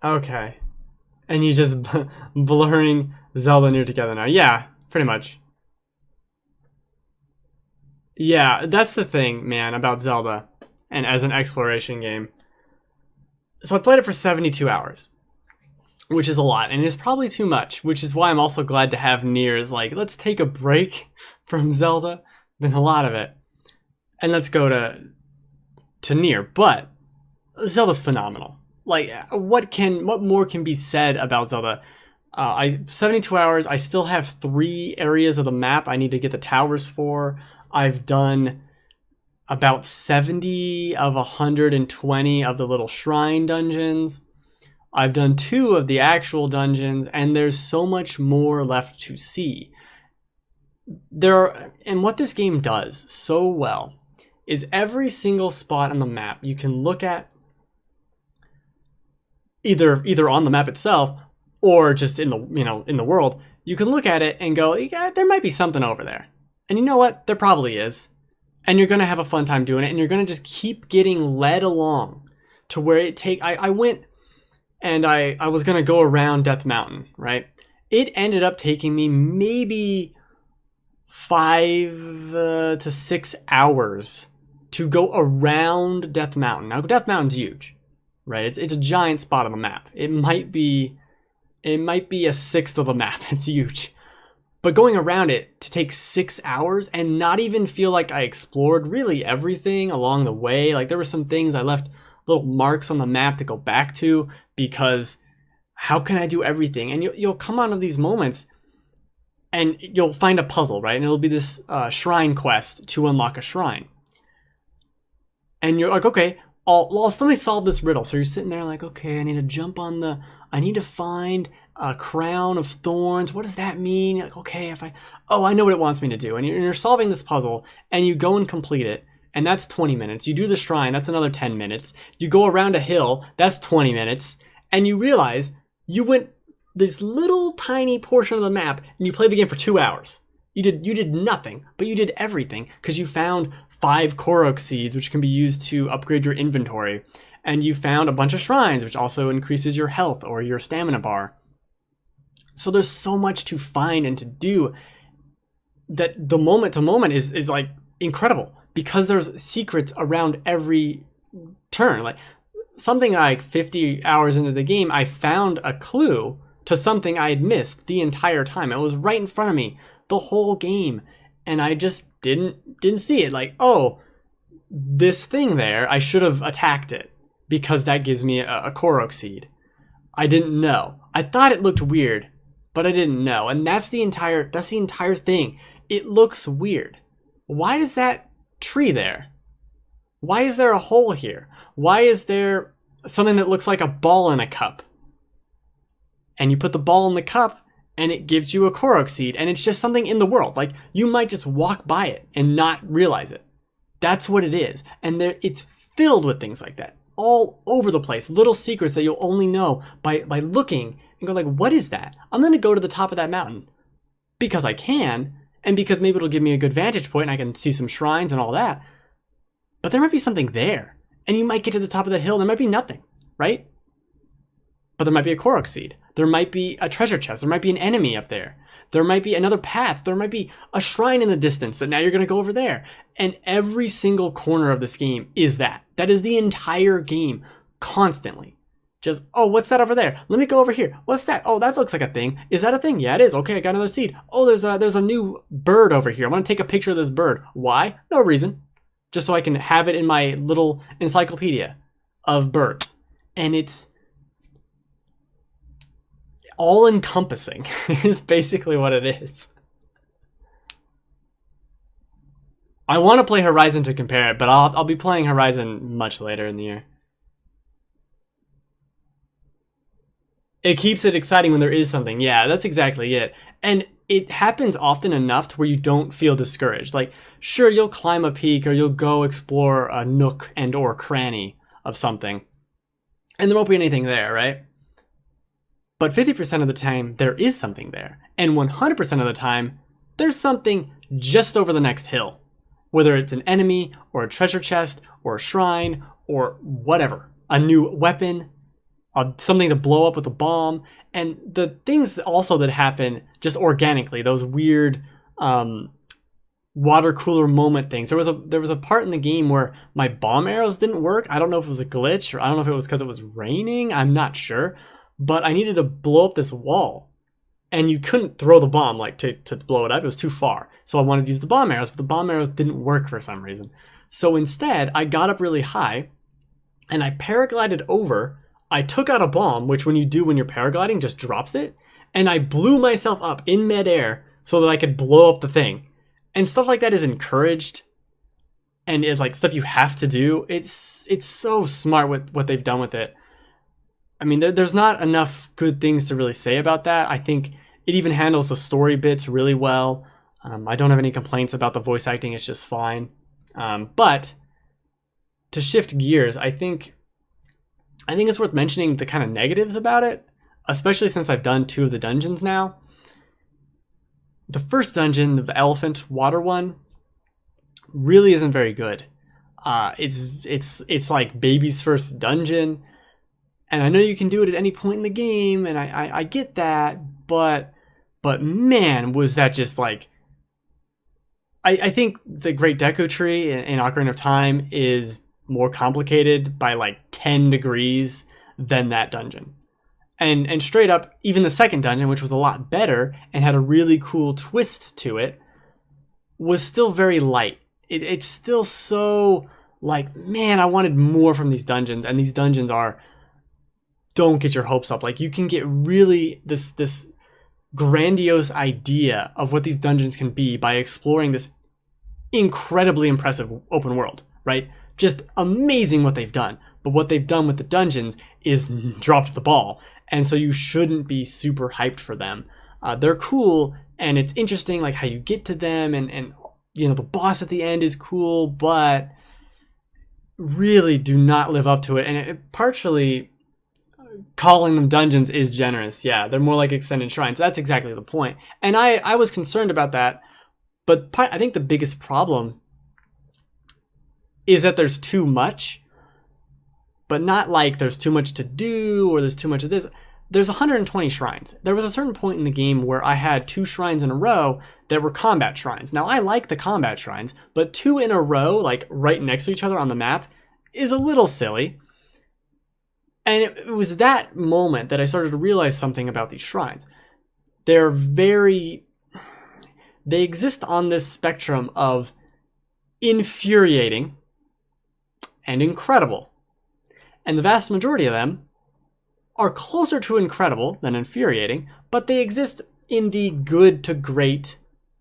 Okay. And you just blurring Zelda and New together now. Yeah, pretty much. Yeah, that's the thing, man, about Zelda and as an exploration game. So I played it for 72 hours, which is a lot, and it's probably too much, which is why I'm also glad to have Nier's like, let's take a break from Zelda. Been a lot of it. And let's go to Nier. But Zelda's phenomenal. Like, what more can be said about Zelda? 72 hours. I still have 3 areas of the map I need to get the towers for. I've done about 70 of 120 of the little shrine dungeons. I've done 2 of the actual dungeons, and there's so much more left to see. And what this game does so well is every single spot on the map you can look at, either on the map itself or just in the world. You can look at it and go, yeah, there might be something over there. And you know what? There probably is. And you're gonna have a fun time doing it, and you're gonna just keep getting led along to where I went and I was gonna go around Death Mountain, right? It ended up taking me maybe 5 to 6 hours to go around Death Mountain. Now, Death Mountain's huge, right? It's a giant spot on the map. It might be a sixth of the map. It's huge. But going around it to take 6 hours and not even feel like I explored really everything along the way. Like, there were some things I left little marks on the map to go back to, because how can I do everything? And you'll come onto these moments and you'll find a puzzle, right? And it'll be this shrine quest to unlock a shrine. And you're like, okay, let me solve this riddle. So you're sitting there like, okay, I need to find a crown of thorns. What does that mean? You're like, okay, I know what it wants me to do. And you're solving this puzzle, and you go and complete it. And that's 20 minutes. You do the shrine, that's another 10 minutes. You go around a hill, that's 20 minutes. And you realize you went this little tiny portion of the map and you played the game for 2 hours. You did nothing, but you did everything because you found 5 Korok seeds, which can be used to upgrade your inventory. And you found a bunch of shrines, which also increases your health or your stamina bar. So there's so much to find and to do that the moment to moment is like incredible, because there's secrets around every turn. Like, something like 50 hours into the game, I found a clue to something I had missed the entire time. It was right in front of me the whole game, and I just didn't see it. Like, oh, this thing there, I should have attacked it because that gives me a Korok seed. I didn't know. I thought it looked weird, but I didn't know. And that's the entire thing. It looks weird. Why is that tree there? Why is there a hole here? Why is there something that looks like a ball in a cup? And you put the ball in the cup and it gives you a Korok seed, and it's just something in the world. Like, you might just walk by it and not realize it. That's what it is. And it's filled with things like that all over the place. Little secrets that you'll only know by looking and go like, what is that? I'm going to go to the top of that mountain because I can, and because maybe it'll give me a good vantage point and I can see some shrines and all that. But there might be something there, and you might get to the top of the hill and there might be nothing, right? But there might be a Korok seed. There might be a treasure chest. There might be an enemy up there. There might be another path. There might be a shrine in the distance that now you're going to go over there. And every single corner of this game is that. That is the entire game, constantly. Just, oh, what's that over there? Let me go over here. What's that? Oh, that looks like a thing. Is that a thing? Yeah, it is. Okay, I got another seed. Oh, there's a new bird over here. I'm going to take a picture of this bird. Why? No reason. Just so I can have it in my little encyclopedia of birds. And it's all-encompassing is basically what it is. I want to play Horizon to compare it, but I'll be playing Horizon much later in the year. It keeps it exciting when there is something. Yeah, that's exactly it. And it happens often enough to where you don't feel discouraged. Like, sure, you'll climb a peak or you'll go explore a nook and or cranny of something, and there won't be anything there, right? But 50% of the time, there is something there. And 100% of the time, there's something just over the next hill. Whether it's an enemy, or a treasure chest, or a shrine, or whatever. A new weapon. something to blow up with a bomb, and the things also that happen just organically, those weird water cooler moment things. There was a part in the game where my bomb arrows didn't work. I don't know if it was a glitch, or I don't know if it was because it was raining. I'm not sure, but I needed to blow up this wall, and you couldn't throw the bomb like to blow it up. It was too far. So I wanted to use the bomb arrows, but the bomb arrows didn't work for some reason. So instead, I got up really high, and I paraglided over. I took out a bomb, which when you're paragliding, just drops it, and I blew myself up in midair so that I could blow up the thing. And stuff like that is encouraged, and it's like stuff you have to do. It's so smart with what they've done with it. I mean, there's not enough good things to really say about that. I think it even handles the story bits really well. I don't have any complaints about the voice acting. It's just fine. But to shift gears, I think it's worth mentioning the kind of negatives about it, especially since I've done 2 of the dungeons now. The first dungeon, the elephant water one, really isn't very good. It's like baby's first dungeon, and I know you can do it at any point in the game, and I get that, but man, was that just like... I think the Great Deku Tree in Ocarina of Time is more complicated by like 10 degrees than that dungeon. And straight up, even the second dungeon, which was a lot better and had a really cool twist to it, was still very light. It's still so like, man, I wanted more from these dungeons, and these dungeons don't get your hopes up. Like, you can get really this grandiose idea of what these dungeons can be by exploring this incredibly impressive open world, right? Just amazing what they've done. But what they've done with the dungeons is dropped the ball. And so you shouldn't be super hyped for them. They're cool, and it's interesting like how you get to them, and you know, the boss at the end is cool, but really do not live up to it. And it partially calling them dungeons is generous. Yeah, they're more like extended shrines. That's exactly the point. And I was concerned about that, but I think the biggest problem is that there's too much. But not like there's too much to do or there's too much of this. There's 120 shrines. There was a certain point in the game where I had 2 shrines in a row that were combat shrines. Now, I like the combat shrines, but 2 in a row, like right next to each other on the map, is a little silly. And it was that moment that I started to realize something about these shrines. They exist on this spectrum of infuriating and incredible. And the vast majority of them are closer to incredible than infuriating, but they exist in the good to great,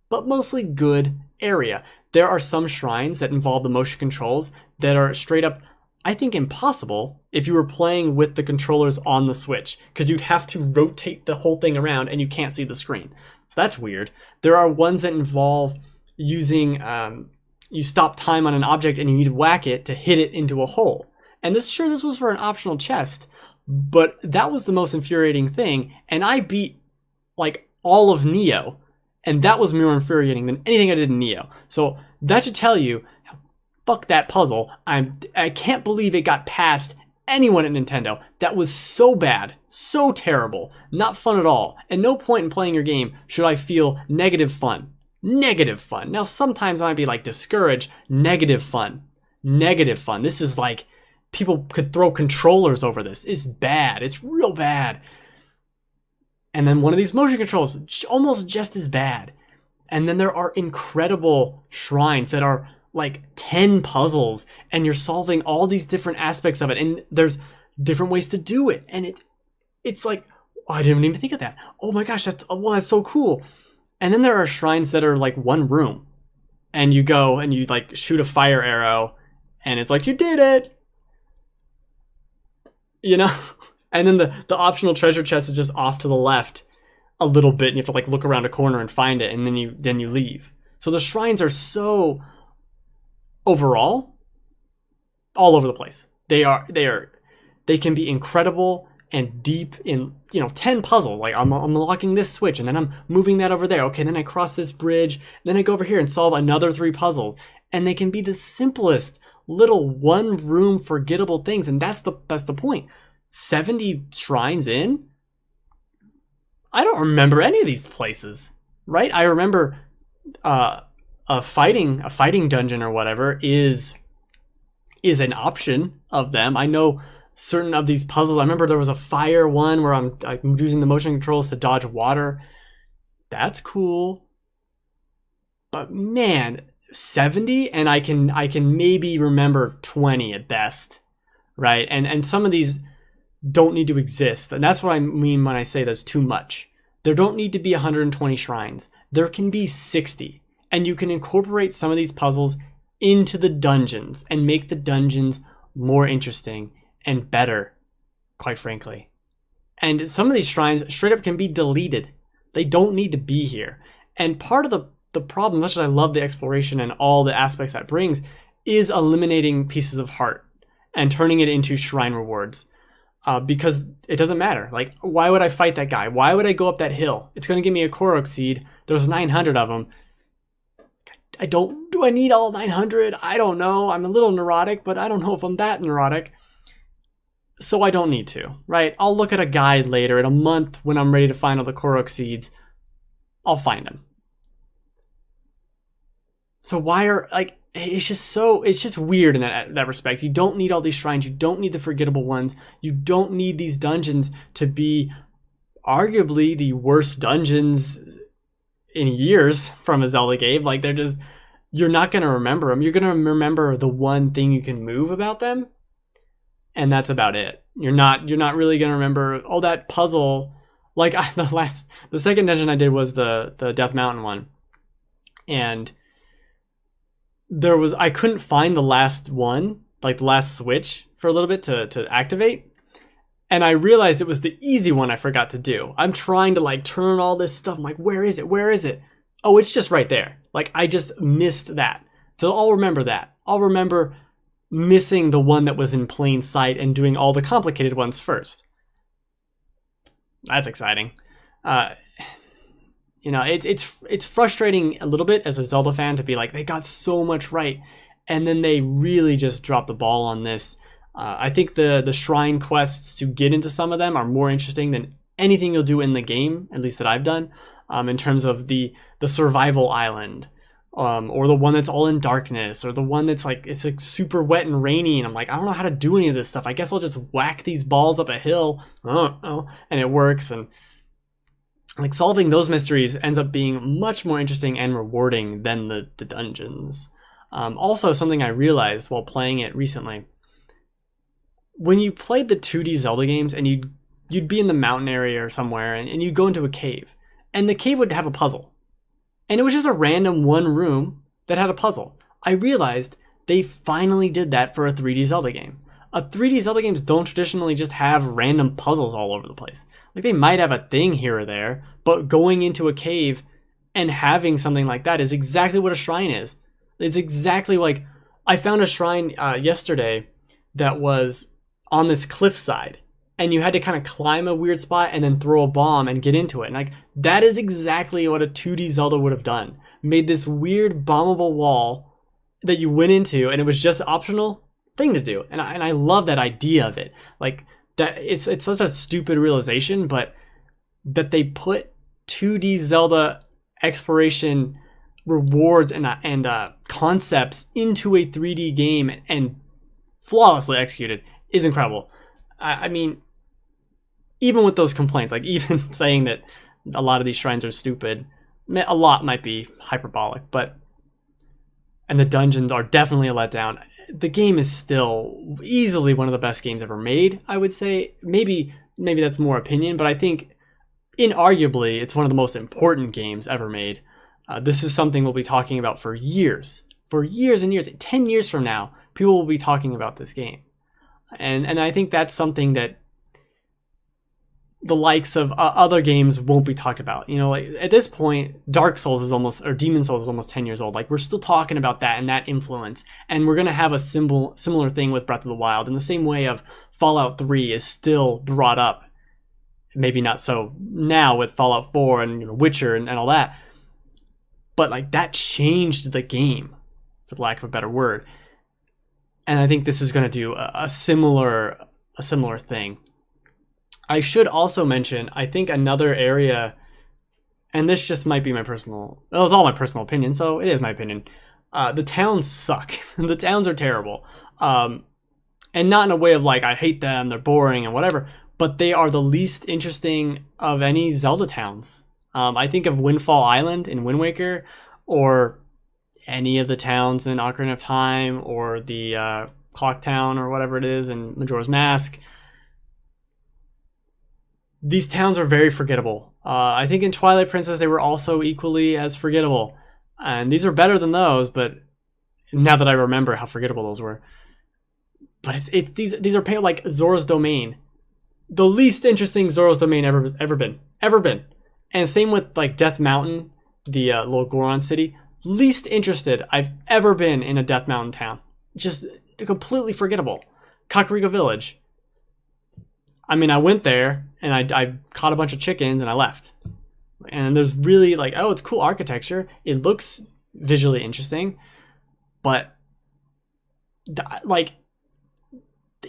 but mostly good area. There are some shrines that involve the motion controls that are straight up, I think, impossible if you were playing with the controllers on the Switch, because you'd have to rotate the whole thing around and you can't see the screen. So that's weird. There are ones that involve using, you stop time on an object and you need to whack it to hit it into a hole. And this was for an optional chest, but that was the most infuriating thing. And I beat like all of Neo, and that was more infuriating than anything I did in Neo. So that should tell you, fuck that puzzle. I can't believe it got past anyone at Nintendo. That was so bad, so terrible, not fun at all. At no point in playing your game should I feel negative fun. Negative fun. Now sometimes I might be like discouraged. Negative fun. Negative fun. This is like, people could throw controllers over this. It's bad. It's real bad. And then one of these motion controls, almost just as bad. And then there are incredible shrines that are like 10 puzzles, and you're solving all these different aspects of it, and there's different ways to do it. And it's like, oh, I didn't even think of that. Oh my gosh, that's so cool. And then there are shrines that are like one room, and you go and you like shoot a fire arrow, and it's like, you did it. You know? And then the optional treasure chest is just off to the left a little bit, and you have to like look around a corner and find it, and then you leave. So the shrines are so overall all over the place. They can be incredible and deep in, 10 puzzles. Like I'm unlocking this switch, and then I'm moving that over there. Okay, then I cross this bridge, then I go over here and solve another 3 puzzles. And they can be the simplest little one room forgettable things, and that's the point. 70 shrines in, I don't remember any of these places, right? I remember a fighting dungeon or whatever is an option of them. I know certain of these puzzles. I remember there was a fire one where I'm using the motion controls to dodge water. That's cool. But man, 70, and I can maybe remember 20 at best, right? And some of these don't need to exist. And that's what I mean when I say there's too much. There don't need to be 120 shrines. There can be 60. And you can incorporate some of these puzzles into the dungeons and make the dungeons more interesting and better, quite frankly. And some of these shrines straight up can be deleted. They don't need to be here. And part of the problem, much as I love the exploration and all the aspects that brings, is eliminating pieces of heart and turning it into shrine rewards. Because it doesn't matter. Like, why would I fight that guy? Why would I go up that hill? It's going to give me a Korok seed. There's 900 of them. Do I need all 900? I don't know. I'm a little neurotic, but I don't know if I'm that neurotic. So I don't need to, right? I'll look at a guide later in a month when I'm ready to find all the Korok seeds. I'll find them. So why are, like, it's just weird in that respect. You don't need all these shrines. You don't need the forgettable ones. You don't need these dungeons to be arguably the worst dungeons in years from a Zelda game. Like, you're not going to remember them. You're going to remember the one thing you can move about them, and that's about it. You're not really going to remember, oh, that puzzle. Like, the second dungeon I did was the Death Mountain one, and I couldn't find the last one, like the last switch for a little bit to activate. And I realized it was the easy one I forgot to do. I'm trying to like turn all this stuff. I'm like, where is it? Where is it? Oh, it's just right there. Like, I just missed that. So I'll remember that. I'll remember missing the one that was in plain sight and doing all the complicated ones first. That's exciting. It's frustrating a little bit as a Zelda fan to be like, they got so much right, and then they really just dropped the ball on this. I think the shrine quests to get into some of them are more interesting than anything you'll do in the game, at least that I've done, in terms of the survival island, or the one that's all in darkness, or the one that's like, it's like super wet and rainy, and I'm like, I don't know how to do any of this stuff. I guess I'll just whack these balls up a hill, and it works. And like, solving those mysteries ends up being much more interesting and rewarding than the dungeons. Also, something I realized while playing it recently, when you played the 2D Zelda games and you'd be in the mountain area or somewhere, and you'd go into a cave, and the cave would have a puzzle. And it was just a random one room that had a puzzle. I realized they finally did that for a 3D Zelda game. 3D Zelda games don't traditionally just have random puzzles all over the place. Like, they might have a thing here or there, but going into a cave and having something like that is exactly what a shrine is. It's exactly like, I found a shrine yesterday that was on this cliffside, and you had to kind of climb a weird spot and then throw a bomb and get into it. And like, that is exactly what a 2D Zelda would have done. Made this weird bombable wall that you went into, and it was just optional thing to do. And I love that idea of it. Like, that it's such a stupid realization, but that they put 2D Zelda exploration rewards and concepts into a 3D game and flawlessly executed is incredible. I mean, even with those complaints, like even saying that a lot of these shrines are stupid, a lot might be hyperbolic, and the dungeons are definitely a letdown. The game is still easily one of the best games ever made, I would say. Maybe that's more opinion, but I think inarguably it's one of the most important games ever made. This is something we'll be talking about for years and years. 10 years from now, people will be talking about this game. And I think that's something that the likes of other games won't be talked about. You know, like, at this point, Dark Souls is almost, or Demon Souls is almost 10 years old. Like, we're still talking about that and that influence. And we're going to have a similar thing with Breath of the Wild, in the same way of Fallout 3 is still brought up. Maybe not so now with Fallout 4 and Witcher and all that. But like, that changed the game, for the lack of a better word. And I think this is going to do a similar thing. I should also mention, I think another area, and this just might be my personal, well, it's all my personal opinion, so it is my opinion. The towns suck. The towns are terrible. And not in a way of like, I hate them, they're boring and whatever, but they are the least interesting of any Zelda towns. I think of Windfall Island in Wind Waker, or any of the towns in Ocarina of Time, or the Clock Town, or whatever it is in Majora's Mask. These towns are very forgettable. I think in Twilight Princess they were also equally as forgettable. And these are better than those, but now that I remember how forgettable those were. But these are like Zora's Domain. The least interesting Zora's Domain ever been. And same with like Death Mountain, the little Goron city. Least interested I've ever been in a Death Mountain town. Just completely forgettable. Kakariko Village. I mean, I went there and I caught a bunch of chickens and I left. And there's really like, oh, it's cool architecture. It looks visually interesting, but like,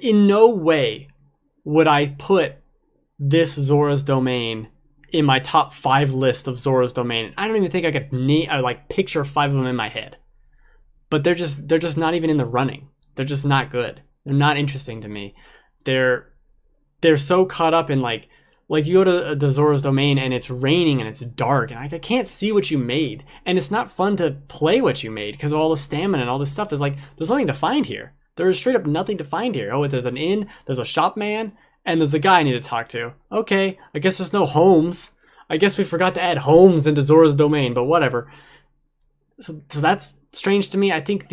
in no way would I put this Zora's Domain in my top 5 list of Zora's Domain. I don't even think I could like picture 5 of them in my head. But they're just not even in the running. They're just not good. They're not interesting to me. They're so caught up in like you go to the Zora's Domain and it's raining and it's dark and I can't see what you made. And it's not fun to play what you made because of all the stamina and all this stuff. There's nothing to find here. There's straight up nothing to find here. Oh, there's an inn, there's a shop man, and there's the guy I need to talk to. Okay, I guess there's no homes. I guess we forgot to add homes into Zora's Domain, but whatever. So that's strange to me. I think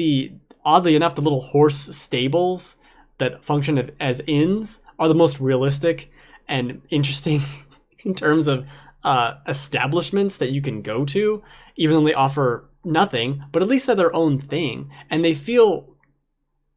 oddly enough, the little horse stables that function as inns are the most realistic and interesting in terms of establishments that you can go to, even though they offer nothing, but at least they're their own thing. And they feel,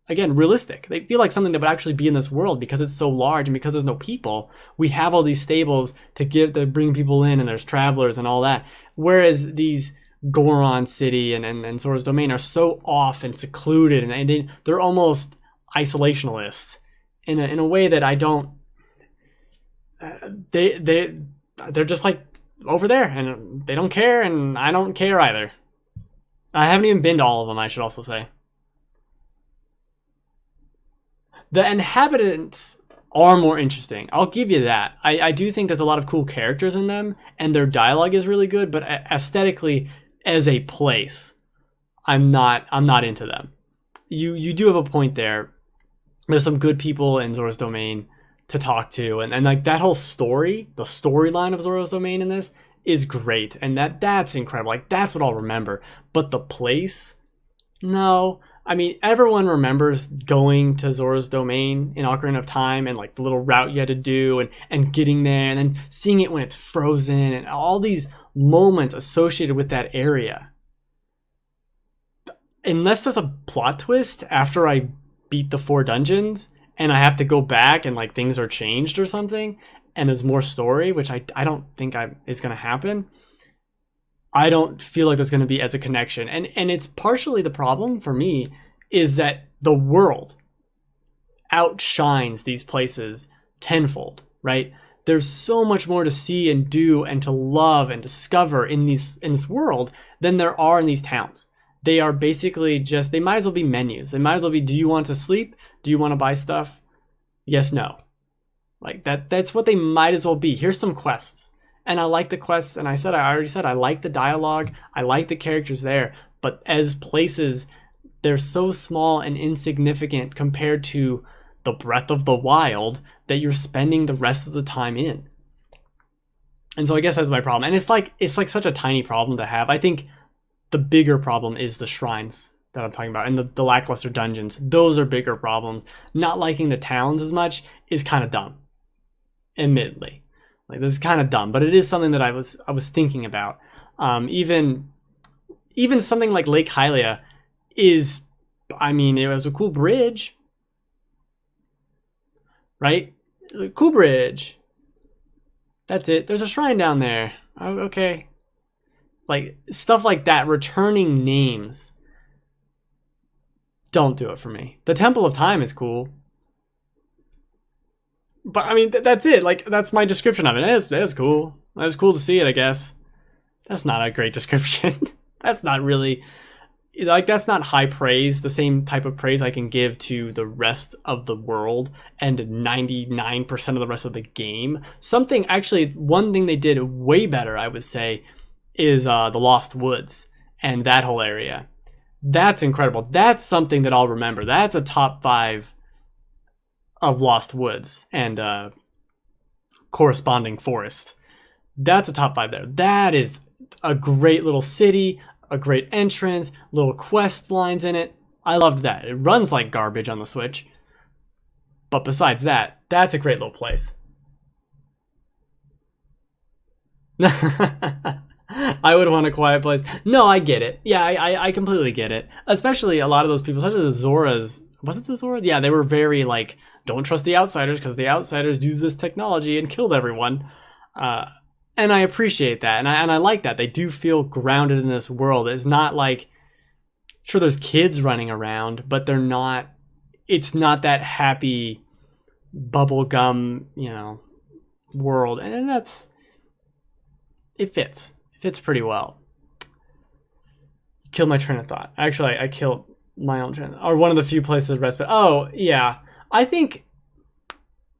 again, realistic. They feel like something that would actually be in this world because it's so large and because there's no people. We have all these stables to bring people in, and there's travelers and all that. Whereas these Goron City and Zora's Domain are so off and secluded, and they're almost isolationist in a way that I don't. They're just like over there, and they don't care, and I don't care either. I haven't even been to all of them, I should also say. The inhabitants are more interesting. I'll give you that. I do think there's a lot of cool characters in them, and their dialogue is really good, but aesthetically, as a place, I'm not into them. You do have a point there. There's some good people in Zora's Domain to talk to, and like that whole story, the storyline of Zora's Domain in this is great, and that's incredible. Like, that's what I'll remember. But the place, no. I mean, everyone remembers going to Zora's Domain in Ocarina of Time and like the little route you had to do and getting there and then seeing it when it's frozen and all these moments associated with that area. Unless there's a plot twist after I beat the 4 dungeons and I have to go back and like things are changed or something and there's more story, which I don't think is going to happen. I don't feel like there's going to be as a connection. And it's partially the problem for me is that the world outshines these places tenfold, right? There's so much more to see and do and to love and discover in this world than there are in these towns. They are basically just, they might as well be menus. They might as well be, do you want to sleep? Do you want to buy stuff? Yes, no. Like that's what they might as well be. Here's some quests. And I like the quests, and I already said I like the dialogue, I like the characters there, but as places, they're so small and insignificant compared to the Breath of the Wild that you're spending the rest of the time in. And so I guess that's my problem. And it's like such a tiny problem to have. I think the bigger problem is the shrines that I'm talking about and the lackluster dungeons. Those are bigger problems. Not liking the towns as much is kind of dumb, admittedly. Like, this is kind of dumb, but it is something that I was thinking about. Even something like Lake Hylia is, I mean, it was a cool bridge, right? Cool bridge. That's it. There's a shrine down there. Oh, okay. Like, stuff like that, returning names. Don't do it for me. The Temple of Time is cool. But I mean, that's it. Like, that's my description of it. It's cool. It's cool to see it, I guess. That's not a great description. That's not really, like, that's not high praise, the same type of praise I can give to the rest of the world and 99% of the rest of the game. Something, actually, one thing they did way better, I would say, is the Lost Woods and that whole area. That's incredible. That's something that I'll remember. That's a top 5 of Lost Woods and corresponding forest. That's a top 5 there. That is a great little city, a great entrance, little quest lines in it. I loved that. It runs like garbage on the Switch. But besides that, that's a great little place. I would want a quiet place. No, I get it. Yeah, I completely get it. Especially a lot of those people, especially the Zoras. Was it the Zora? Yeah, they were very like, don't trust the outsiders because the outsiders use this technology and killed everyone. And I appreciate that. And I like that. They do feel grounded in this world. It's not like, sure, there's kids running around, but they're not, it's not that happy bubblegum, world. And that's, it fits. It fits pretty well. Killed my train of thought. Actually, I killed my own train of thought. Or one of the few places of respite. Oh, yeah. I think,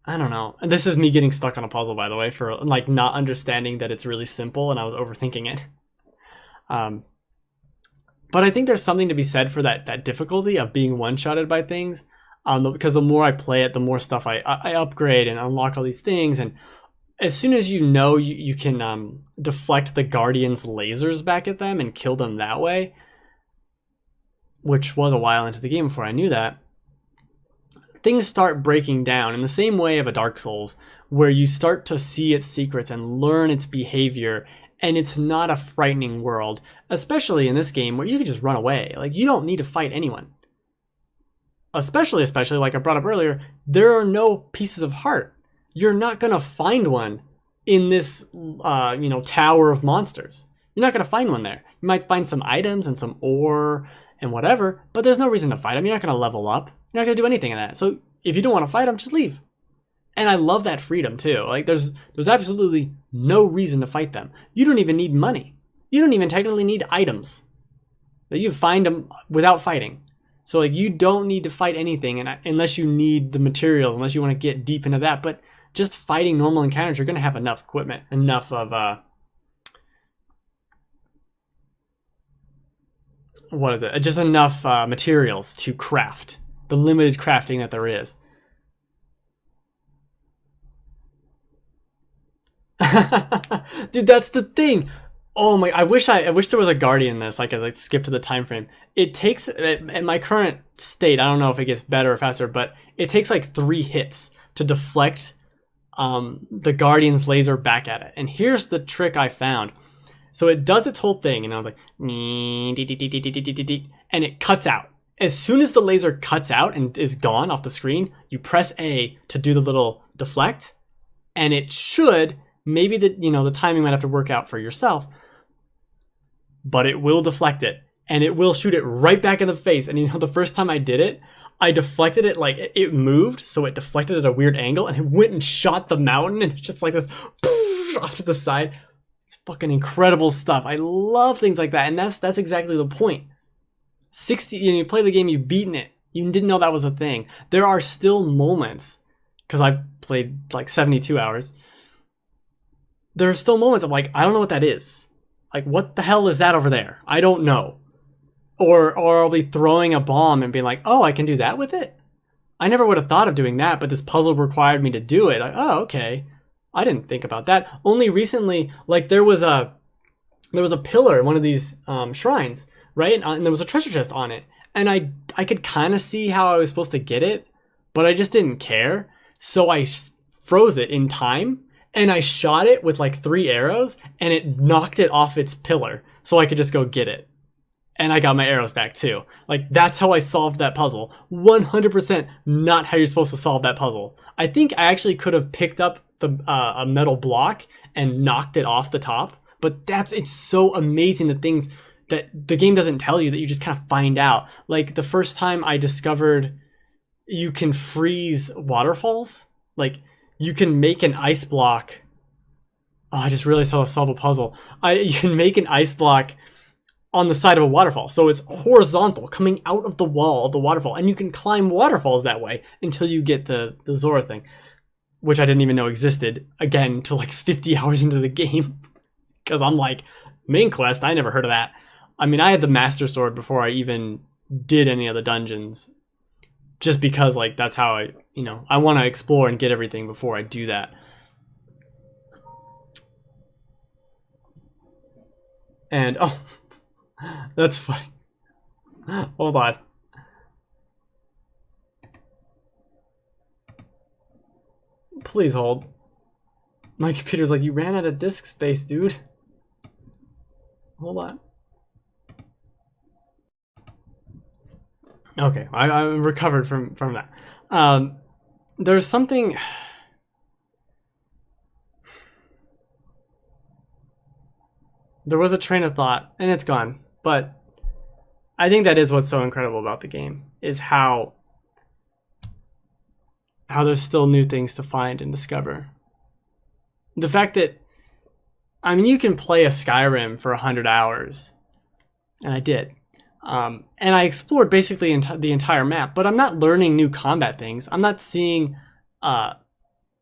I don't know. And this is me getting stuck on a puzzle, by the way, for like not understanding that it's really simple and I was overthinking it. But I think there's something to be said for that difficulty of being one-shotted by things. Because the more I play it, the more stuff I upgrade and unlock all these things. And as soon as you can deflect the Guardian's lasers back at them and kill them that way, which was a while into the game before I knew that, things start breaking down in the same way of a Dark Souls, where you start to see its secrets and learn its behavior, and it's not a frightening world, especially in this game where you can just run away. Like, you don't need to fight anyone. Especially, like I brought up earlier, there are no pieces of heart. You're not going to find one in this, tower of monsters. You're not going to find one there. You might find some items and some ore and whatever, but there's no reason to fight them. You're not going to level up. You're not going to do anything in that. So if you don't want to fight them, just leave. And I love that freedom too. Like, there's absolutely no reason to fight them. You don't even need money. You don't even technically need items. You find them without fighting. So like, you don't need to fight anything unless you need the materials, unless you want to get deep into that. But just fighting normal encounters, you're going to have enough equipment, enough of just enough materials to craft. The limited crafting that there is. Dude, that's the thing. Oh my, I wish there was a Guardian in this. I could like skip to the time frame. It takes, at my current state, I don't know if it gets better or faster, but it takes like 3 hits to deflect the Guardian's laser back at it. And here's the trick I found. So it does its whole thing, and I was like, and it cuts out. As soon as the laser cuts out and is gone off the screen, you press A to do the little deflect, and it should, maybe the timing might have to work out for yourself, but it will deflect it, and it will shoot it right back in the face. And the first time I did it, I deflected it, like it moved, so it deflected at a weird angle, and it went and shot the mountain, and it's just like this off to the side. It's fucking incredible stuff. I love things like that, and that's exactly the point. 60, you play the game, you've beaten it. You didn't know that was a thing. There are still moments, because I've played like 72 hours. There are still moments of like, I don't know what that is. Like, what the hell is that over there? I don't know. Or I'll be throwing a bomb and being like, oh, I can do that with it? I never would have thought of doing that, but this puzzle required me to do it. Like, oh, okay. I didn't think about that. Only recently, like there was a pillar in one of these shrines, right? And there was a treasure chest on it. And I could kind of see how I was supposed to get it, but I just didn't care. So I froze it in time, and I shot it with like 3 arrows, and it knocked it off its pillar, so I could just go get it. And I got my arrows back too. Like, that's how I solved that puzzle. 100% not how you're supposed to solve that puzzle. I think I actually could have picked up a metal block and knocked it off the top, but it's so amazing, the things that the game doesn't tell you that you just kind of find out. Like, the first time I discovered you can freeze waterfalls, like you can make an ice block. Oh, I just realized how to solve a puzzle. You can make an ice block on the side of a waterfall. So it's horizontal, coming out of the wall of the waterfall. And you can climb waterfalls that way until you get the Zora thing, which I didn't even know existed, again, until like 50 hours into the game. Because I'm like, main quest, I never heard of that. I mean, I had the Master Sword before I even did any of the dungeons. Just because, like, that's how I want to explore and get everything before I do that. And, oh, that's funny. Hold on. Please hold. My computer's like, you ran out of disk space, dude. Hold on. Okay, I recovered from that. There's something... There was a train of thought, and it's gone. But I think that is what's so incredible about the game, is how there's still new things to find and discover. The fact that, I mean, you can play a Skyrim for 100 hours, and I did. And I explored basically the entire map, but I'm not learning new combat things. I'm not seeing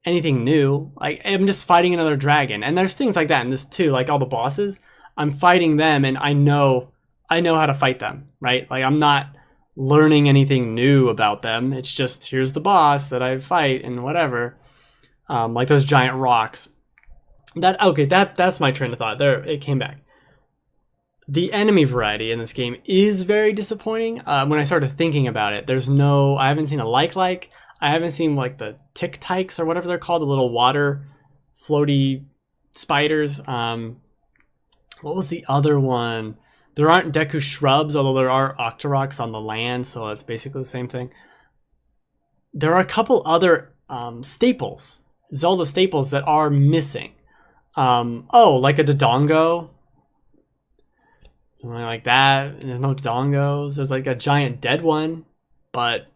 anything new. Like, I'm just fighting another dragon. And there's things like that in this too, like all the bosses. I'm fighting them and I know how to fight them, right? Like, I'm not learning anything new about them. It's just, here's the boss that I fight and whatever. Like those giant rocks. That's my train of thought. There, it came back. The enemy variety in this game is very disappointing. When I started thinking about it, I haven't seen a like. I haven't seen like the tick-tykes or whatever they're called, the little water floaty spiders. What was the other one? There aren't Deku shrubs, although there are Octoroks on the land, so it's basically the same thing. There are a couple other staples, Zelda staples, that are missing. Like a Dodongo. Something like that. There's no Dodongos. There's like a giant dead one, but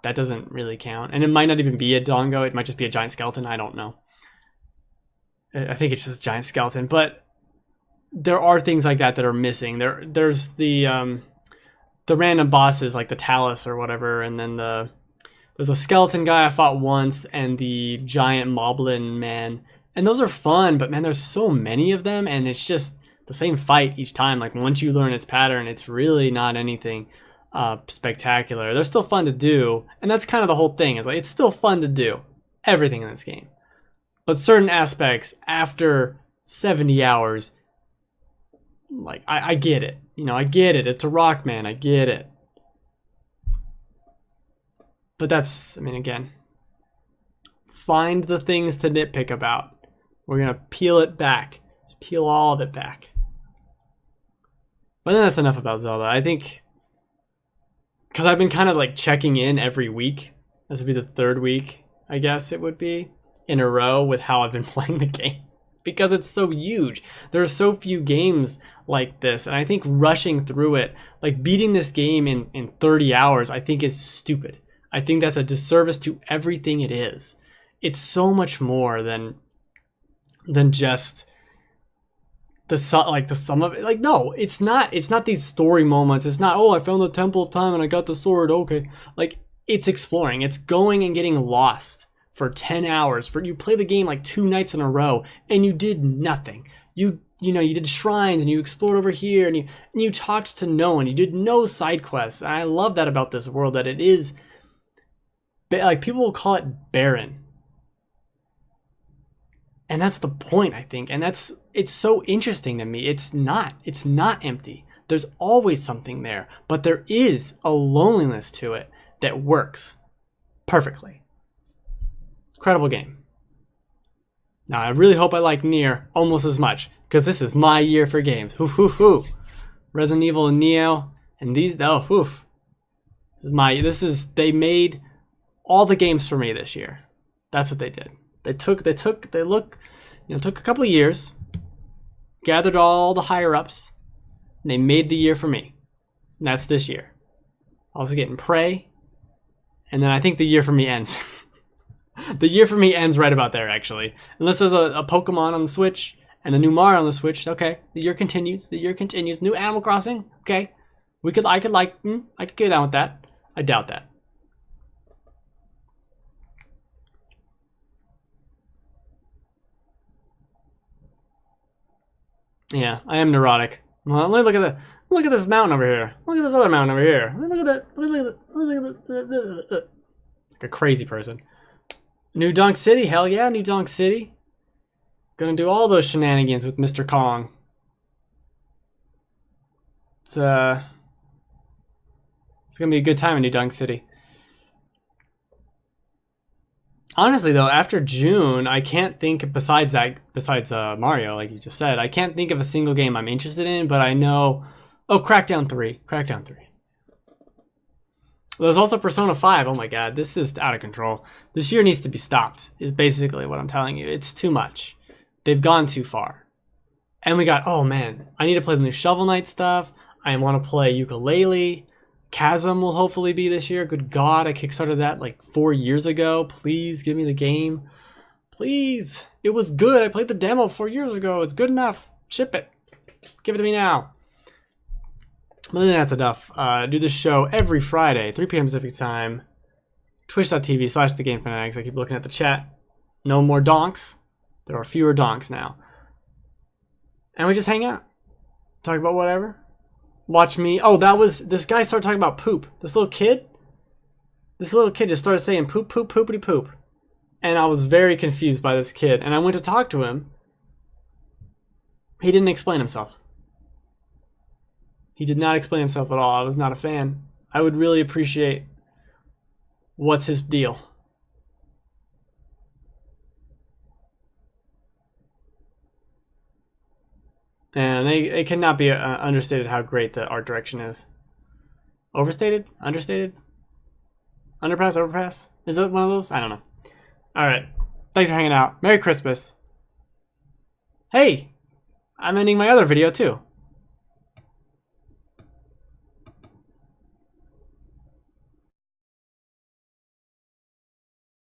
that doesn't really count. And it might not even be a Dodongo. It might just be a giant skeleton. I don't know. I think it's just a giant skeleton, but there are things like that are missing. There's the random bosses like the Talus or whatever, and then there's a skeleton guy I fought once, and the giant Moblin man, and those are fun. But man, there's so many of them, and it's just the same fight each time. Like, once you learn its pattern, it's really not anything spectacular. They're still fun to do, and that's kind of the whole thing. Is like, it's still fun to do everything in this game. But certain aspects, after 70 hours, like, I get it. I get it. It's a rock, man. I get it. But that's, I mean, again, find the things to nitpick about. We're going to peel it back. Peel all of it back. But then that's enough about Zelda. I think, because I've been kind of like checking in every week. This would be the third week, I guess it would be, in a row with how I've been playing the game, because it's so huge. There are so few games like this, and I think rushing through it, like beating this game in 30 hours, I think is stupid. I think that's a disservice to everything it is. It's so much more than just the sum of it. Like, no, it's not these story moments. It's not, oh, I found the Temple of Time and I got the sword, okay. Like, it's exploring. It's going and getting lost for 10 hours. You play the game like 2 nights in a row and you did nothing. You did shrines and you explored over here and you talked to no one. You did no side quests. And I love that about this world, that it is, like, people will call it barren. And that's the point, I think. And it's so interesting to me. It's not empty. There's always something there, but there is a loneliness to it that works perfectly. Incredible game. Now, I really hope I like Nier almost as much, because this is my year for games. Resident Evil and Neo, and these, they made all the games for me this year. That's what they did. They took a couple of years, gathered all the higher ups, and they made the year for me. And that's this year. Also getting Prey, and then I think the year for me ends. The year for me ends right about there, actually. Unless there's a Pokemon on the Switch and a new Mario on the Switch. Okay, the year continues. The year continues. New Animal Crossing. Okay, I could get down with that. I doubt that. Yeah, I am neurotic. Well, let me look at this mountain over here. Look at this other mountain over here. Look at that. Look at that. Like a crazy person. New Donk City, hell yeah, New Donk City. Gonna do all those shenanigans with Mr. Kong. It's gonna be a good time in New Donk City. Honestly though, after June, I can't think besides Mario, like you just said, I can't think of a single game I'm interested in, but I know, Crackdown 3. There's also Persona 5. Oh my god, this is out of control. This year needs to be stopped, is basically what I'm telling you. It's too much. They've gone too far. And we got, oh man, I need to play the new Shovel Knight stuff. I want to play Yooka-Laylee. Chasm will hopefully be this year. Good god, I kickstarted that like 4 years ago. Please give me the game. Please. It was good. I played the demo 4 years ago. It's good enough. Ship it. Give it to me now. But then that's enough. Do this show every Friday, 3 p.m. Pacific time. Twitch.tv/TheGameFanatics. I keep looking at the chat. No more donks. There are fewer donks now. And we just hang out. Talk about whatever. Watch me. Oh, this guy started talking about poop. This little kid just started saying poop, poop, poopity poop. And I was very confused by this kid. And I went to talk to him. He didn't explain himself. He did not explain himself at all. I was not a fan. I would really appreciate what's his deal. And it cannot be understated how great the art direction is. Overstated? Understated? Underpass? Overpass? Is that one of those? I don't know. Alright. Thanks for hanging out. Merry Christmas. Hey! I'm ending my other video too.